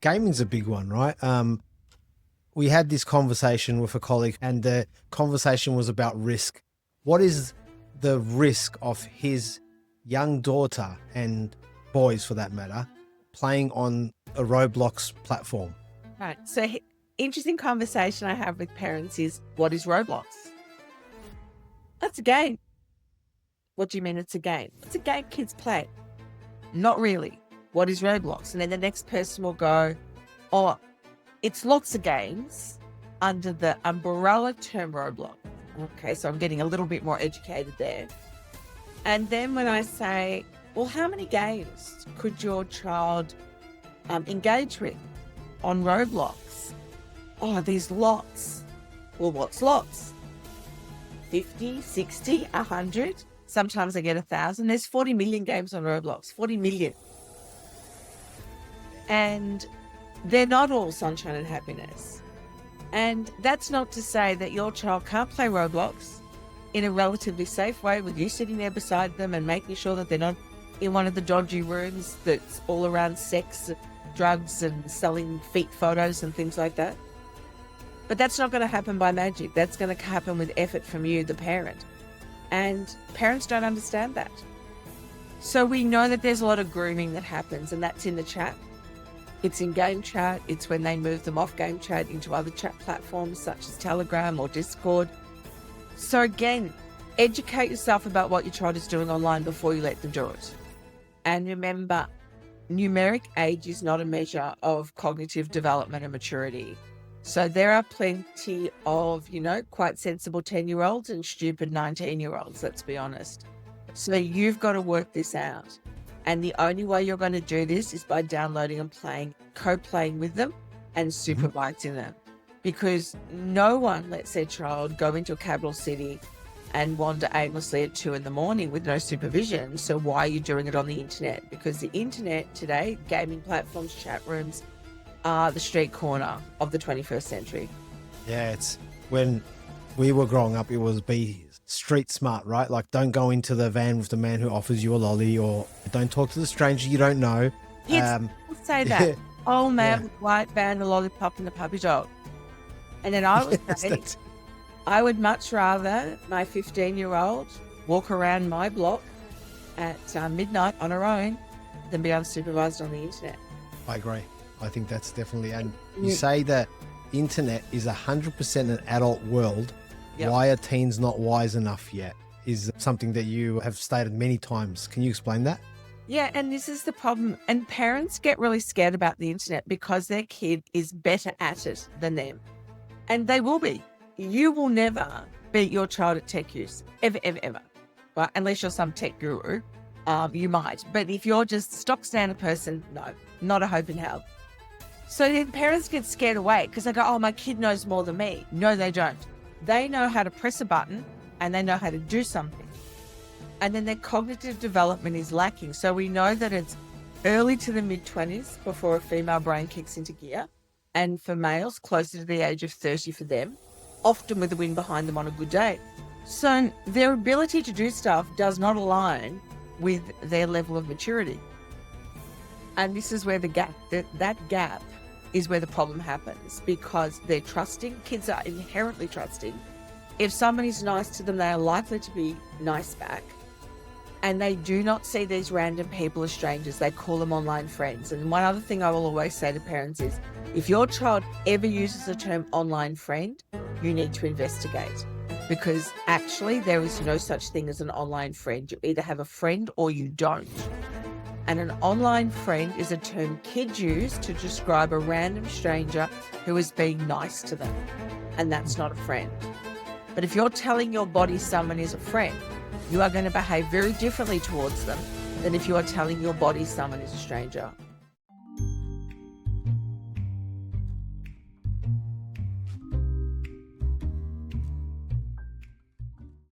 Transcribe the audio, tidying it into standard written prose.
Gaming's a big one, right? We had this conversation with a colleague, and the conversation was about risk. What is the risk of his young daughter and boys, for that matter, playing on a Roblox platform? Right. So, interesting conversation I have with parents is, what is Roblox? That's a game. What do you mean it's a game? It's a game kids play. Not really. What is Roblox? And then the next person will go, oh, it's lots of games under the umbrella term Roblox. Okay, so I'm getting a little bit more educated there. And then when I say, well, how many games could your child engage with on Roblox? Oh, there's lots. Well, what's lots? 50, 60, 100? Sometimes I get 1,000. There's 40 million games on Roblox, 40 million. And they're not all sunshine and happiness. And that's not to say that your child can't play Roblox in a relatively safe way with you sitting there beside them and making sure that they're not in one of the dodgy rooms that's all around sex, drugs and selling feet photos and things like that. But that's not going to happen by magic. That's going to happen with effort from you, the parent. And parents don't understand that. So we know that there's a lot of grooming that happens, and that's in the chat. It's in game chat. It's when they move them off game chat into other chat platforms such as Telegram or Discord. So again, educate yourself about what your child is doing online before you let them do it. And remember, numeric age is not a measure of cognitive development and maturity. So there are plenty of, quite sensible 10-year-olds and stupid 19-year-olds, let's be honest. So you've got to work this out. And the only way you're going to do this is by downloading and playing, co-playing with them and supervising them. Because no one lets their child go into a capital city and wander aimlessly at 2 a.m. with no supervision. So why are you doing it on the internet? Because the internet today, gaming platforms, chat rooms, are the street corner of the 21st century. Yeah, it's when we were growing up, it was be street smart, right? Like, don't go into the van with the man who offers you a lolly, or don't talk to the stranger you don't know. Yes, people say that. Yeah. Old man with white van, a lollipop and a puppy dog. And then I would say, I would much rather my 15-year-old walk around my block at midnight on her own than be unsupervised on the internet. I agree. I think that's definitely, and you say that internet is 100% an adult world. Yep. Why are teens not wise enough yet is something that you have stated many times. Can you explain that? Yeah, and this is the problem. And parents get really scared about the internet because their kid is better at it than them. And they will be. You will never beat your child at tech use, ever, ever, ever. Right? Unless you're some tech guru, you might. But if you're just stock standard person, no, not a hope in hell. So then parents get scared away because they go, oh, my kid knows more than me. No, they don't. They know how to press a button and they know how to do something. And then their cognitive development is lacking. So we know that it's early to the mid-20s before a female brain kicks into gear. And for males, closer to the age of 30 for them, often with the wind behind them on a good day. So their ability to do stuff does not align with their level of maturity. And this is where the gap, that gap is where the problem happens, because they're trusting. Kids are inherently trusting. If somebody's nice to them, they are likely to be nice back. And they do not see these random people as strangers. They call them online friends. And one other thing I will always say to parents is, if your child ever uses the term online friend, you need to investigate. Because actually there is no such thing as an online friend. You either have a friend or you don't. And an online friend is a term kids use to describe a random stranger who is being nice to them. And that's not a friend. But if you're telling your body someone is a friend, you are going to behave very differently towards them than if you are telling your body someone is a stranger.